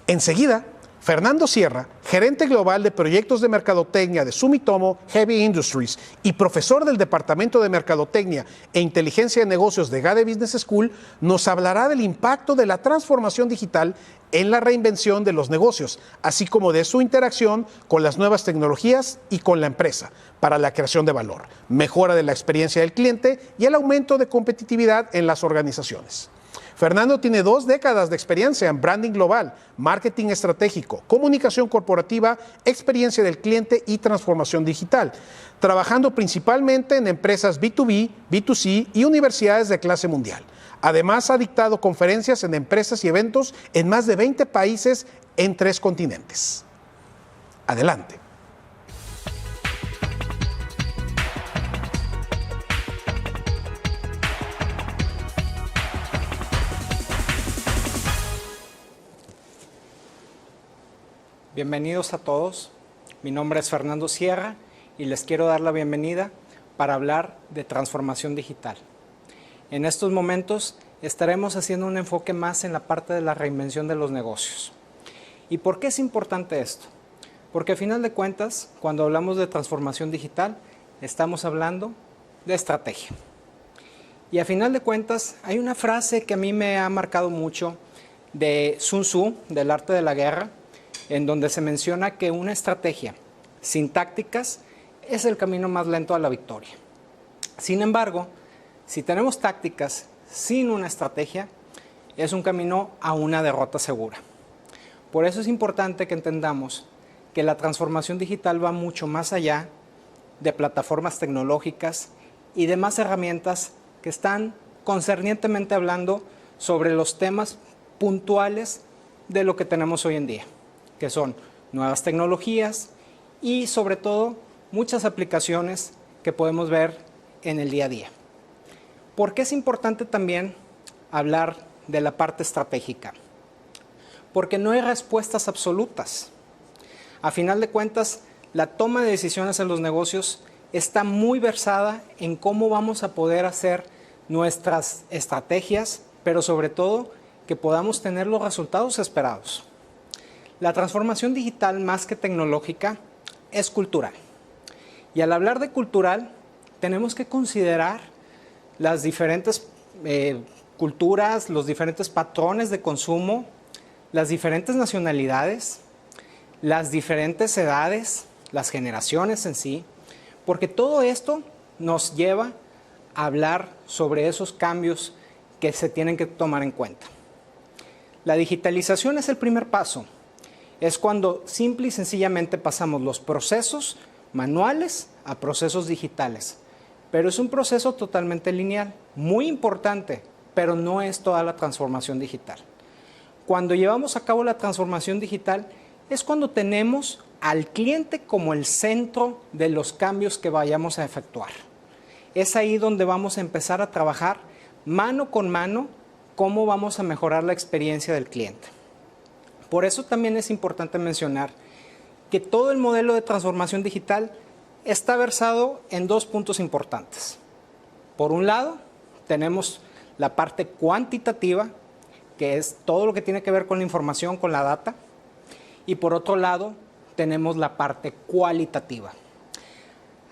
Enseguida, Fernando Sierra, gerente global de proyectos de mercadotecnia de Sumitomo Heavy Industries y profesor del Departamento de Mercadotecnia e Inteligencia de Negocios de GADE Business School, nos hablará del impacto de la transformación digital en la reinvención de los negocios, así como de su interacción con las nuevas tecnologías y con la empresa para la creación de valor, mejora de la experiencia del cliente y el aumento de competitividad en las organizaciones. Fernando tiene 2 décadas de experiencia en branding global, marketing estratégico, comunicación corporativa, experiencia del cliente y transformación digital, trabajando principalmente en empresas B2B, B2C y universidades de clase mundial. Además, ha dictado conferencias en empresas y eventos en más de 20 países en 3 continentes. Adelante. Bienvenidos a todos, mi nombre es Fernando Sierra y les quiero dar la bienvenida para hablar de transformación digital. En estos momentos estaremos haciendo un enfoque más en la parte de la reinvención de los negocios. ¿Y por qué es importante esto? Porque a final de cuentas, cuando hablamos de transformación digital, estamos hablando de estrategia. Y a final de cuentas, hay una frase que a mí me ha marcado mucho de Sun Tzu, del arte de la guerra, en donde se menciona que una estrategia sin tácticas es el camino más lento a la victoria. Sin embargo, si tenemos tácticas sin una estrategia, es un camino a una derrota segura. Por eso es importante que entendamos que la transformación digital va mucho más allá de plataformas tecnológicas y demás herramientas que están concernientemente hablando sobre los temas puntuales de lo que tenemos hoy en día, que son nuevas tecnologías y sobre todo muchas aplicaciones que podemos ver en el día a día. ¿Por qué es importante también hablar de la parte estratégica? Porque no hay respuestas absolutas. A final de cuentas, la toma de decisiones en los negocios está muy versada en cómo vamos a poder hacer nuestras estrategias, pero sobre todo que podamos tener los resultados esperados. La transformación digital, más que tecnológica, es cultural. Y al hablar de cultural, tenemos que considerar las diferentes culturas, los diferentes patrones de consumo, las diferentes nacionalidades, las diferentes edades, las generaciones en sí, porque todo esto nos lleva a hablar sobre esos cambios que se tienen que tomar en cuenta. La digitalización es el primer paso. Es cuando simple y sencillamente pasamos los procesos manuales a procesos digitales. Pero es un proceso totalmente lineal, muy importante, pero no es toda la transformación digital. Cuando llevamos a cabo la transformación digital es cuando tenemos al cliente como el centro de los cambios que vayamos a efectuar. Es ahí donde vamos a empezar a trabajar mano con mano cómo vamos a mejorar la experiencia del cliente. Por eso también es importante mencionar que todo el modelo de transformación digital está versado en 2 puntos importantes. Por un lado, tenemos la parte cuantitativa, que es todo lo que tiene que ver con la información, con la data. Y por otro lado, tenemos la parte cualitativa.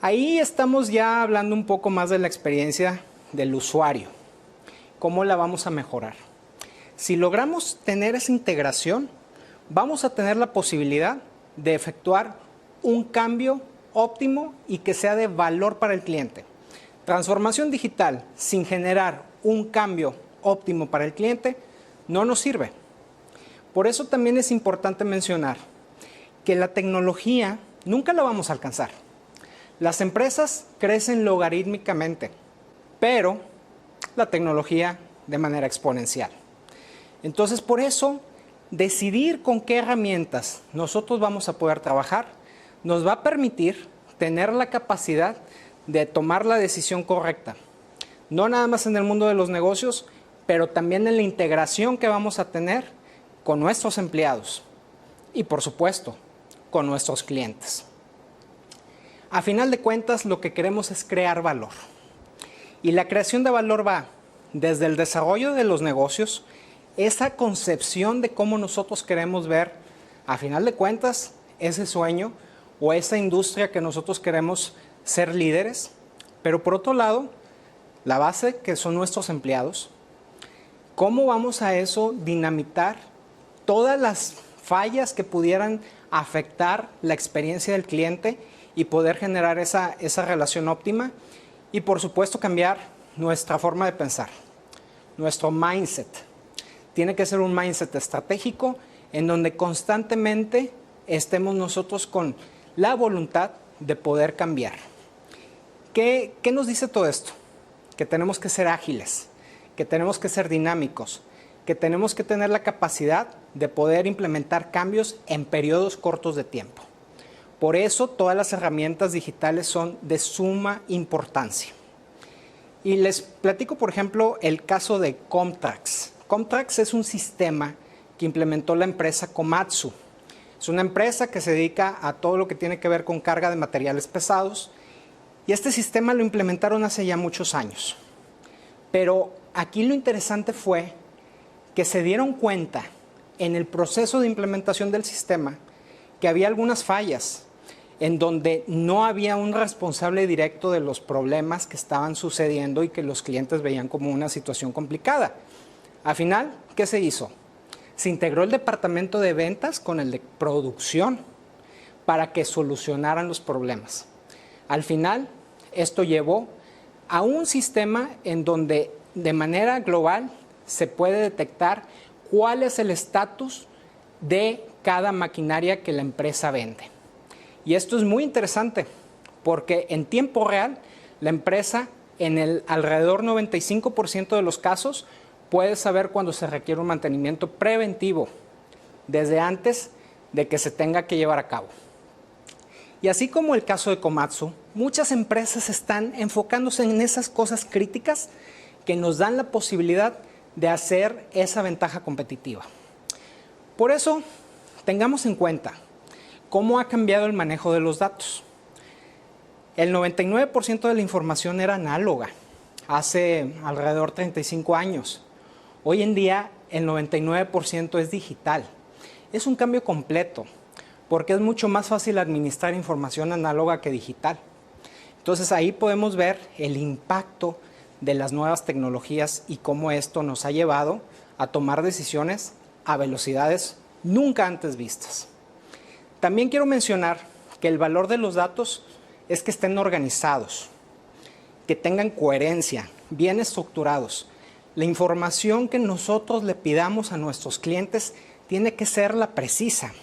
Ahí estamos ya hablando un poco más de la experiencia del usuario. ¿Cómo la vamos a mejorar? Si logramos tener esa integración, vamos a tener la posibilidad de efectuar un cambio óptimo y que sea de valor para el cliente. Transformación digital sin generar un cambio óptimo para el cliente no nos sirve. Por eso también es importante mencionar que la tecnología nunca la vamos a alcanzar. Las empresas crecen logarítmicamente, pero la tecnología de manera exponencial. Entonces, por eso, decidir con qué herramientas nosotros vamos a poder trabajar nos va a permitir tener la capacidad de tomar la decisión correcta. No nada más en el mundo de los negocios, pero también en la integración que vamos a tener con nuestros empleados y, por supuesto, con nuestros clientes. A final de cuentas, lo que queremos es crear valor. Y la creación de valor va desde el desarrollo de los negocios esa concepción de cómo nosotros queremos ver, a final de cuentas, ese sueño o esa industria que nosotros queremos ser líderes. Pero por otro lado, la base que son nuestros empleados, ¿cómo vamos a eso dinamitar todas las fallas que pudieran afectar la experiencia del cliente y poder generar esa relación óptima? Y por supuesto cambiar nuestra forma de pensar, nuestro mindset. Tiene que ser un mindset estratégico en donde constantemente estemos nosotros con la voluntad de poder cambiar. ¿Qué nos dice todo esto? Que tenemos que ser ágiles, que tenemos que ser dinámicos, que tenemos que tener la capacidad de poder implementar cambios en periodos cortos de tiempo. Por eso todas las herramientas digitales son de suma importancia. Y les platico, por ejemplo, el caso de Comtrax. Comtrax es un sistema que implementó la empresa Komatsu. Es una empresa que se dedica a todo lo que tiene que ver con carga de materiales pesados. Y este sistema lo implementaron hace ya muchos años. Pero aquí lo interesante fue que se dieron cuenta en el proceso de implementación del sistema que había algunas fallas en donde no había un responsable directo de los problemas que estaban sucediendo y que los clientes veían como una situación complicada. Al final, ¿qué se hizo? Se integró el departamento de ventas con el de producción para que solucionaran los problemas. Al final, esto llevó a un sistema en donde de manera global se puede detectar cuál es el estatus de cada maquinaria que la empresa vende. Y esto es muy interesante porque en tiempo real la empresa en el alrededor 95% de los casos puede saber cuando se requiere un mantenimiento preventivo desde antes de que se tenga que llevar a cabo. Y así como el caso de Komatsu, muchas empresas están enfocándose en esas cosas críticas que nos dan la posibilidad de hacer esa ventaja competitiva. Por eso, tengamos en cuenta cómo ha cambiado el manejo de los datos. El 99% de la información era análoga hace alrededor de 35 años. Hoy en día el 99% es digital. Es un cambio completo porque es mucho más fácil administrar información análoga que digital. Entonces ahí podemos ver el impacto de las nuevas tecnologías y cómo esto nos ha llevado a tomar decisiones a velocidades nunca antes vistas. También quiero mencionar que el valor de los datos es que estén organizados, que tengan coherencia, bien estructurados. La información que nosotros le pidamos a nuestros clientes tiene que ser la precisa,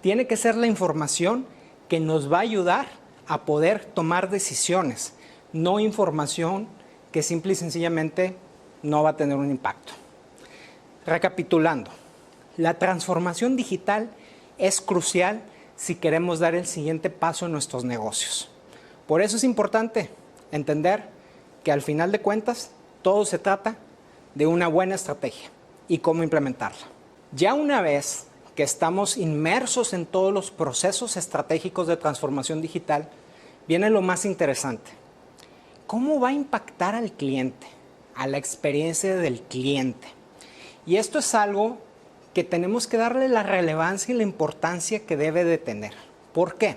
tiene que ser la información que nos va a ayudar a poder tomar decisiones, no información que simple y sencillamente no va a tener un impacto. Recapitulando, la transformación digital es crucial si queremos dar el siguiente paso en nuestros negocios. Por eso es importante entender que al final de cuentas todo se trata de una buena estrategia y cómo implementarla. Ya una vez que estamos inmersos en todos los procesos estratégicos de transformación digital, viene lo más interesante. ¿Cómo va a impactar al cliente, a la experiencia del cliente? Y esto es algo que tenemos que darle la relevancia y la importancia que debe de tener. ¿Por qué?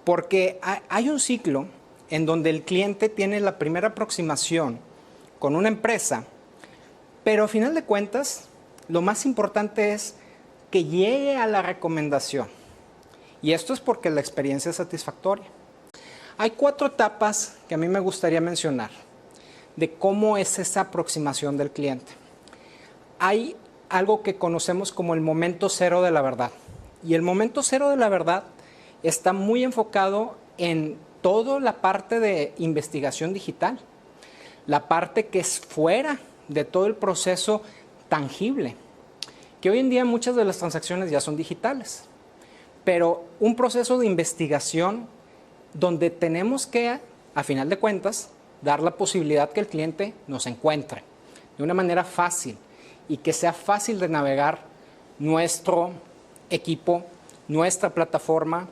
Porque hay un ciclo en donde el cliente tiene la primera aproximación con una empresa, pero a final de cuentas, lo más importante es que llegue a la recomendación. Y esto es porque la experiencia es satisfactoria. Hay 4 etapas que a mí me gustaría mencionar de cómo es esa aproximación del cliente. Hay algo que conocemos como el momento cero de la verdad. Y el momento cero de la verdad está muy enfocado en toda la parte de investigación digital, la parte que es fuera de todo el proceso tangible, que hoy en día muchas de las transacciones ya son digitales, pero un proceso de investigación donde tenemos que, a final de cuentas, dar la posibilidad que el cliente nos encuentre de una manera fácil y que sea fácil de navegar nuestro equipo, nuestra plataforma,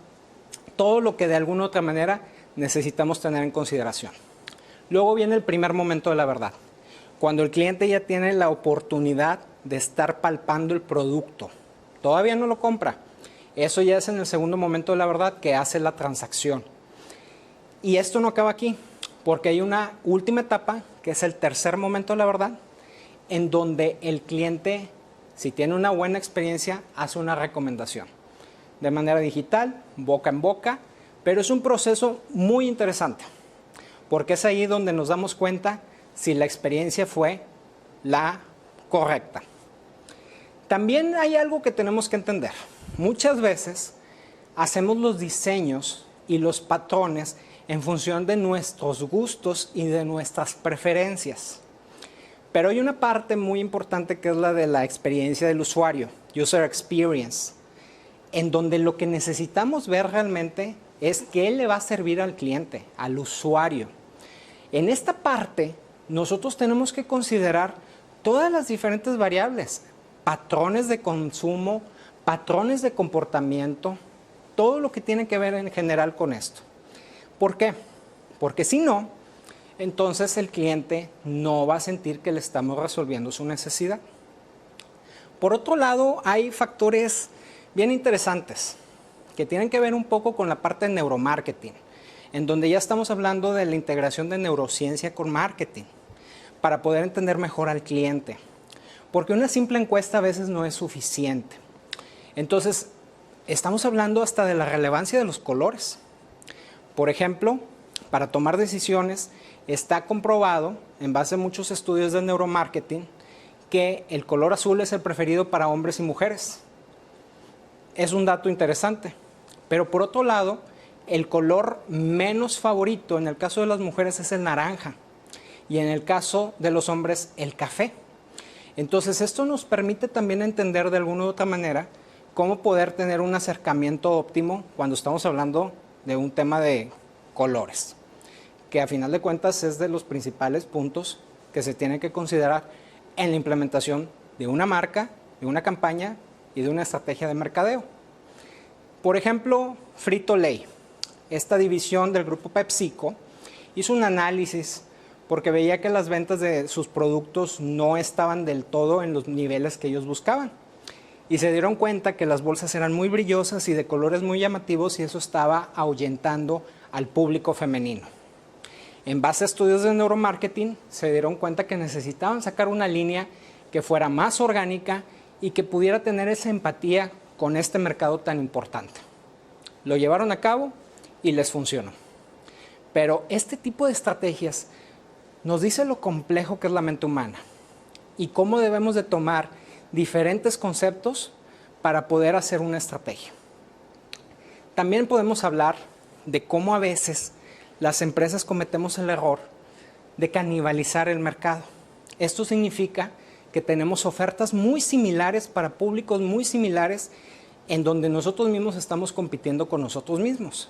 todo lo que de alguna u otra manera necesitamos tener en consideración. Luego viene el primer momento de la verdad, Cuando el cliente ya tiene la oportunidad de estar palpando el producto, todavía no lo compra. Eso ya es en el segundo momento de la verdad que hace la transacción. Y esto no acaba aquí, porque hay una última etapa, que es el tercer momento de la verdad, en donde el cliente, si tiene una buena experiencia, hace una recomendación. De manera digital, boca en boca, pero es un proceso muy interesante, porque es ahí donde nos damos cuenta si la experiencia fue la correcta. También hay algo que tenemos que entender. Muchas veces hacemos los diseños y los patrones en función de nuestros gustos y de nuestras preferencias. Pero hay una parte muy importante que es la de la experiencia del usuario, user experience, en donde lo que necesitamos ver realmente es qué le va a servir al cliente, al usuario. En esta parte, nosotros tenemos que considerar todas las diferentes variables, patrones de consumo, patrones de comportamiento, todo lo que tiene que ver en general con esto. ¿Por qué? Porque si no, entonces el cliente no va a sentir que le estamos resolviendo su necesidad. Por otro lado, hay factores bien interesantes que tienen que ver un poco con la parte de neuromarketing, en donde ya estamos hablando de la integración de neurociencia con marketing, para poder entender mejor al cliente. Porque una simple encuesta a veces no es suficiente. Entonces, estamos hablando hasta de la relevancia de los colores. Por ejemplo, para tomar decisiones, está comprobado, en base a muchos estudios de neuromarketing, que el color azul es el preferido para hombres y mujeres. Es un dato interesante. Pero por otro lado, el color menos favorito en el caso de las mujeres es el naranja y en el caso de los hombres el café. Entonces esto nos permite también entender de alguna u otra manera cómo poder tener un acercamiento óptimo cuando estamos hablando de un tema de colores, que a final de cuentas es de los principales puntos que se tienen que considerar en la implementación de una marca, de una campaña y de una estrategia de mercadeo. Por ejemplo, Frito-Lay, esta división del grupo PepsiCo, hizo un análisis porque veía que las ventas de sus productos no estaban del todo en los niveles que ellos buscaban. Y se dieron cuenta que las bolsas eran muy brillosas y de colores muy llamativos y eso estaba ahuyentando al público femenino. En base a estudios de neuromarketing, se dieron cuenta que necesitaban sacar una línea que fuera más orgánica y que pudiera tener esa empatía con este mercado tan importante. Lo llevaron a cabo y les funcionó. Pero este tipo de estrategias nos dice lo complejo que es la mente humana y cómo debemos de tomar diferentes conceptos para poder hacer una estrategia. También podemos hablar de cómo a veces las empresas cometemos el error de canibalizar el mercado. Esto significa que tenemos ofertas muy similares para públicos muy similares en donde nosotros mismos estamos compitiendo con nosotros mismos.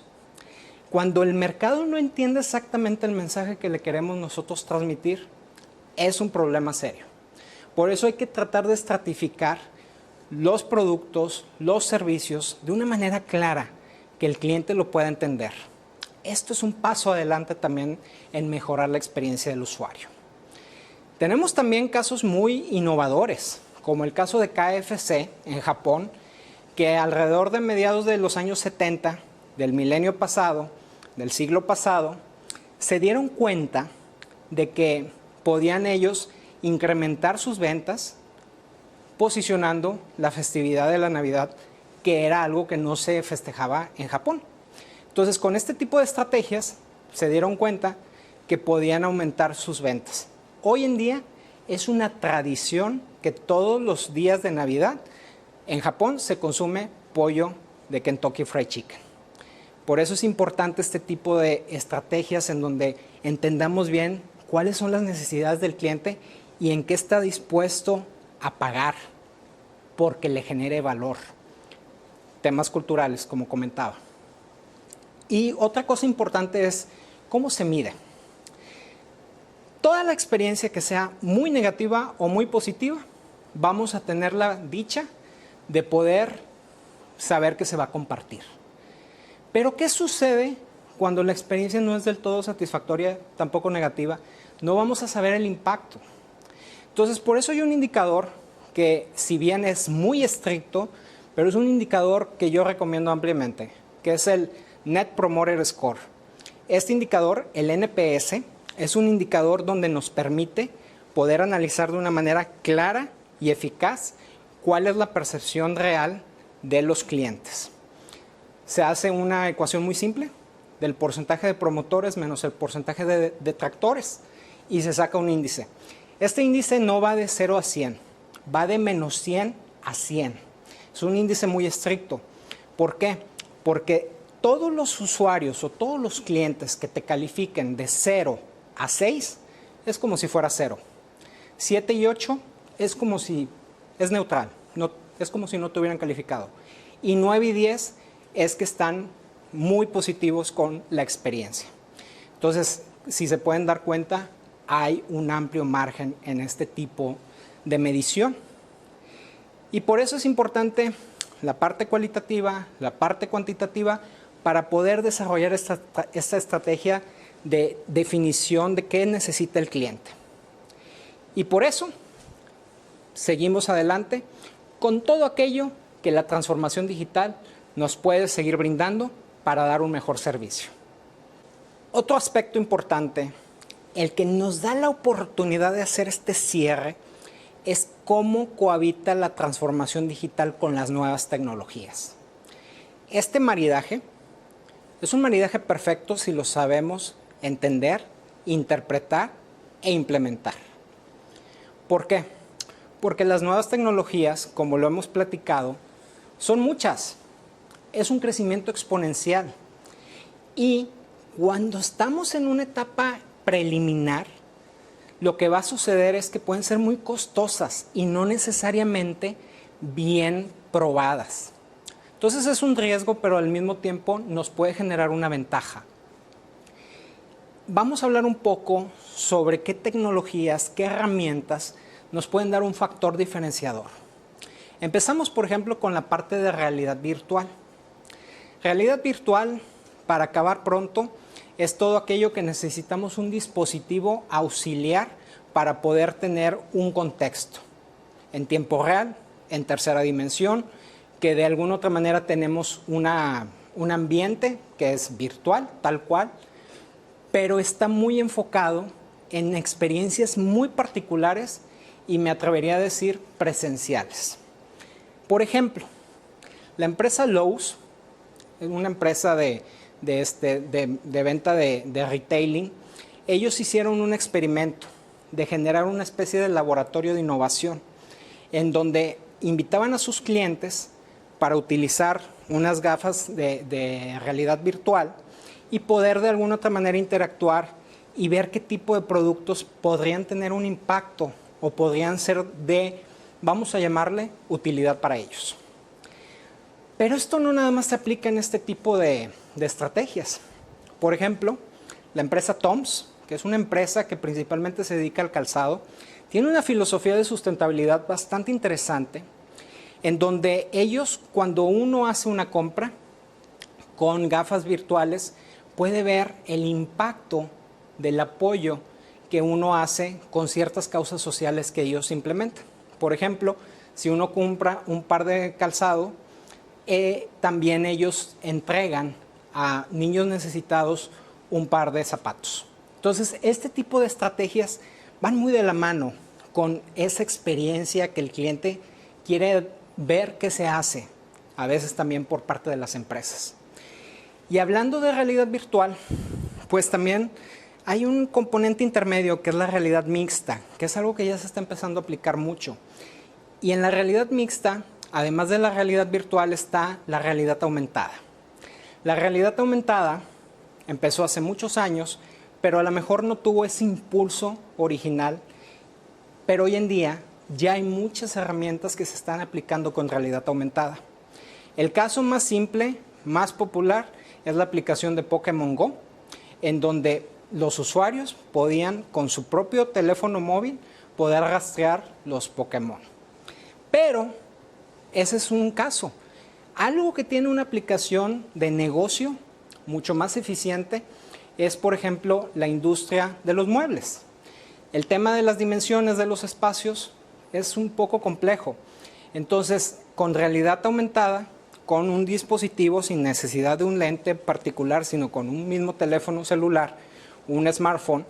Cuando el mercado no entiende exactamente el mensaje que le queremos nosotros transmitir, es un problema serio. Por eso hay que tratar de estratificar los productos, los servicios, de una manera clara, que el cliente lo pueda entender. Esto es un paso adelante también en mejorar la experiencia del usuario. Tenemos también casos muy innovadores, como el caso de KFC en Japón, que alrededor de mediados de los años 70, del milenio pasado, del siglo pasado, se dieron cuenta de que podían ellos incrementar sus ventas posicionando la festividad de la Navidad, que era algo que no se festejaba en Japón. Entonces, con este tipo de estrategias se dieron cuenta que podían aumentar sus ventas. Hoy en día es una tradición que todos los días de Navidad en Japón se consume pollo de Kentucky Fried Chicken. Por eso es importante este tipo de estrategias en donde entendamos bien cuáles son las necesidades del cliente y en qué está dispuesto a pagar porque le genere valor. Temas culturales, como comentaba. Y otra cosa importante es cómo se mide. Toda la experiencia que sea muy negativa o muy positiva, vamos a tener la dicha de poder saber que se va a compartir. Pero ¿qué sucede cuando la experiencia no es del todo satisfactoria, tampoco negativa? No vamos a saber el impacto. Entonces, por eso hay un indicador que, si bien es muy estricto, pero es un indicador que yo recomiendo ampliamente, que es el Net Promoter Score. Este indicador, el NPS, es un indicador donde nos permite poder analizar de una manera clara y eficaz cuál es la percepción real de los clientes. Se hace una ecuación muy simple del porcentaje de promotores menos el porcentaje de detractores y se saca un índice. Este índice no va de 0 a 100, va de menos 100 a 100. Es un índice muy estricto. ¿Por qué? Porque todos los usuarios o todos los clientes que te califiquen de 0 a 6 es como si fuera 0. 7 y 8 es como si es neutral, es como si no te hubieran calificado. Y 9 y 10 es que están muy positivos con la experiencia. Entonces, si se pueden dar cuenta, hay un amplio margen en este tipo de medición. Y por eso es importante la parte cualitativa, la parte cuantitativa, para poder desarrollar esta estrategia de definición de qué necesita el cliente. Y por eso seguimos adelante con todo aquello que la transformación digital nos puede seguir brindando para dar un mejor servicio. Otro aspecto importante, el que nos da la oportunidad de hacer este cierre, es cómo cohabita la transformación digital con las nuevas tecnologías. Este maridaje es un maridaje perfecto si lo sabemos entender, interpretar e implementar. ¿Por qué? Porque las nuevas tecnologías, como lo hemos platicado, son muchas. Es un crecimiento exponencial. Y cuando estamos en una etapa preliminar, lo que va a suceder es que pueden ser muy costosas y no necesariamente bien probadas. Entonces es un riesgo, pero al mismo tiempo nos puede generar una ventaja. Vamos a hablar un poco sobre qué tecnologías, qué herramientas nos pueden dar un factor diferenciador. Empezamos, por ejemplo, con la parte de realidad virtual. Realidad virtual, para acabar pronto, es todo aquello que necesitamos un dispositivo auxiliar para poder tener un contexto en tiempo real, en tercera dimensión, que de alguna otra manera tenemos un ambiente que es virtual, tal cual, pero está muy enfocado en experiencias muy particulares y me atrevería a decir presenciales. Por ejemplo, la empresa Lowe's, una empresa de venta de retailing, ellos hicieron un experimento de generar una especie de laboratorio de innovación en donde invitaban a sus clientes para utilizar unas gafas de realidad virtual y poder de alguna otra manera interactuar y ver qué tipo de productos podrían tener un impacto o podrían ser de, vamos a llamarle, utilidad para ellos. Pero esto no nada más se aplica en este tipo de estrategias. Por ejemplo, la empresa Toms, que es una empresa que principalmente se dedica al calzado, tiene una filosofía de sustentabilidad bastante interesante, en donde ellos, cuando uno hace una compra con gafas virtuales, puede ver el impacto del apoyo que uno hace con ciertas causas sociales que ellos implementan. Por ejemplo, si uno compra un par de calzado, también ellos entregan a niños necesitados un par de zapatos. Entonces, este tipo de estrategias van muy de la mano con esa experiencia que el cliente quiere ver que se hace, a veces también por parte de las empresas. Y hablando de realidad virtual, pues también hay un componente intermedio que es la realidad mixta, que es algo que ya se está empezando a aplicar mucho. Y en la realidad mixta, además de la realidad virtual, está la realidad aumentada. La realidad aumentada empezó hace muchos años, pero a lo mejor no tuvo ese impulso original, pero hoy en día ya hay muchas herramientas que se están aplicando con realidad aumentada. El caso más simple, más popular, es la aplicación de Pokémon Go, en donde los usuarios podían, con su propio teléfono móvil, poder rastrear los Pokémon. Pero ese es un caso. Algo que tiene una aplicación de negocio mucho más eficiente es, por ejemplo, la industria de los muebles. El tema de las dimensiones de los espacios es un poco complejo. Entonces, con realidad aumentada, con un dispositivo sin necesidad de un lente particular, sino con un mismo teléfono celular, un smartphone,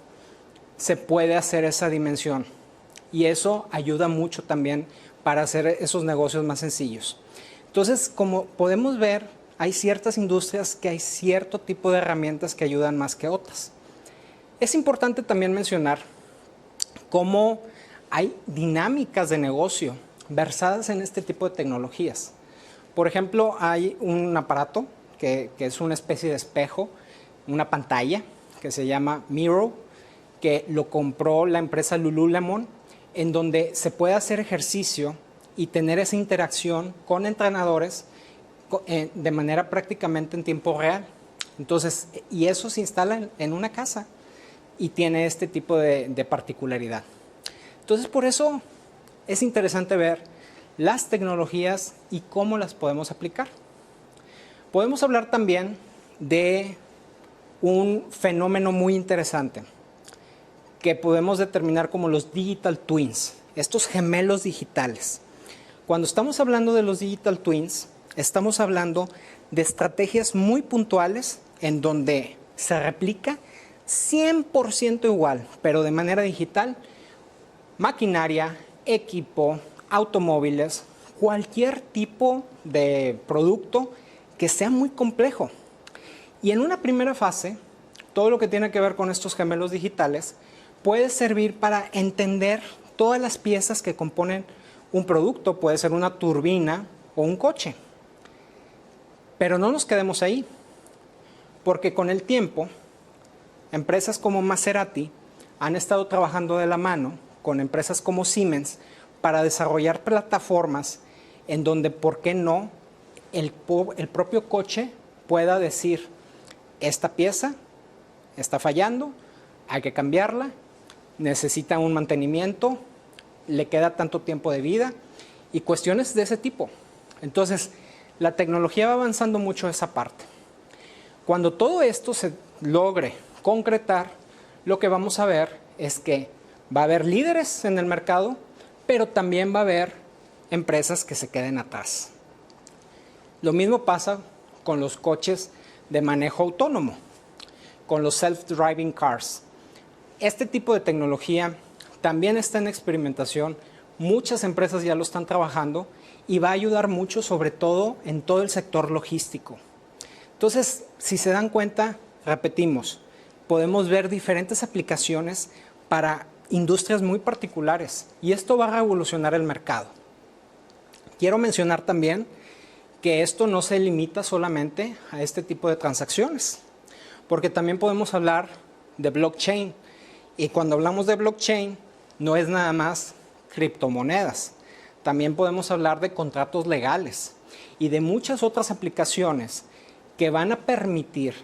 se puede hacer esa dimensión. Y eso ayuda mucho también para hacer esos negocios más sencillos. Entonces, como podemos ver, hay ciertas industrias que hay cierto tipo de herramientas que ayudan más que otras. Es importante también mencionar cómo hay dinámicas de negocio versadas en este tipo de tecnologías. Por ejemplo, hay un aparato que es una especie de espejo, una pantalla que se llama Miro, que lo compró la empresa Lululemon, en donde se puede hacer ejercicio y tener esa interacción con entrenadores de manera prácticamente en tiempo real. Entonces, y eso se instala en una casa y tiene este tipo de particularidad. Entonces, por eso es interesante ver las tecnologías y cómo las podemos aplicar. Podemos hablar también de un fenómeno muy interesante que podemos determinar como los digital twins, estos gemelos digitales. Cuando estamos hablando de los digital twins, estamos hablando de estrategias muy puntuales en donde se replica 100% igual, pero de manera digital, maquinaria, equipo, automóviles, cualquier tipo de producto que sea muy complejo. Y en una primera fase, todo lo que tiene que ver con estos gemelos digitales puede servir para entender todas las piezas que componen un producto, puede ser una turbina o un coche. Pero no nos quedemos ahí, porque con el tiempo, empresas como Maserati han estado trabajando de la mano con empresas como Siemens para desarrollar plataformas en donde, ¿por qué no?, el propio coche pueda decir, esta pieza está fallando, hay que cambiarla, necesita un mantenimiento, le queda tanto tiempo de vida y cuestiones de ese tipo. Entonces, la tecnología va avanzando mucho esa parte. Cuando todo esto se logre concretar, lo que vamos a ver es que va a haber líderes en el mercado, pero también va a haber empresas que se queden atrás. Lo mismo pasa con los coches de manejo autónomo, con los self-driving cars. Este tipo de tecnología también está en experimentación, muchas empresas ya lo están trabajando y va a ayudar mucho, sobre todo en todo el sector logístico. Entonces, si se dan cuenta, repetimos, podemos ver diferentes aplicaciones para industrias muy particulares y esto va a revolucionar el mercado. Quiero mencionar también que esto no se limita solamente a este tipo de transacciones, porque también podemos hablar de blockchain. Y cuando hablamos de blockchain, no es nada más criptomonedas. También podemos hablar de contratos legales y de muchas otras aplicaciones que van a permitir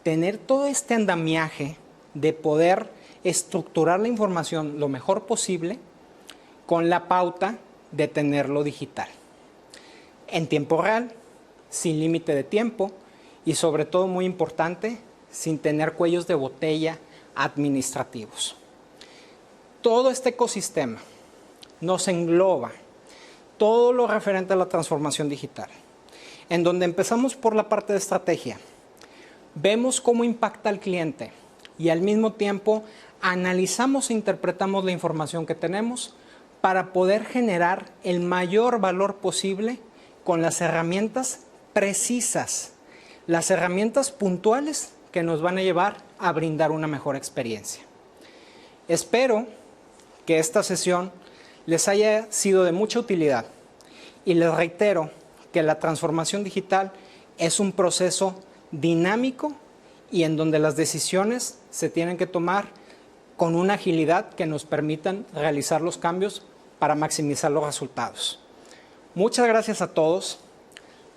tener todo este andamiaje de poder estructurar la información lo mejor posible con la pauta de tenerlo digital. En tiempo real, sin límite de tiempo y sobre todo, muy importante, sin tener cuellos de botella administrativos. Todo este ecosistema nos engloba todo lo referente a la transformación digital, en donde empezamos por la parte de estrategia. Vemos cómo impacta al cliente y al mismo tiempo analizamos e interpretamos la información que tenemos para poder generar el mayor valor posible con las herramientas precisas, las herramientas puntuales que nos van a llevar a brindar una mejor experiencia. Espero que esta sesión les haya sido de mucha utilidad y les reitero que la transformación digital es un proceso dinámico y en donde las decisiones se tienen que tomar con una agilidad que nos permitan realizar los cambios para maximizar los resultados. Muchas gracias a todos.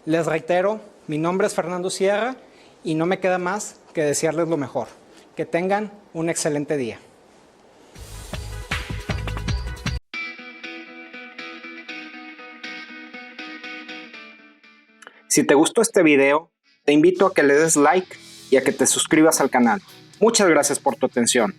Les reitero, mi nombre es Fernando Sierra y no me queda más que desearles lo mejor. Que tengan un excelente día. Si te gustó este video, te invito a que le des like y a que te suscribas al canal. Muchas gracias por tu atención.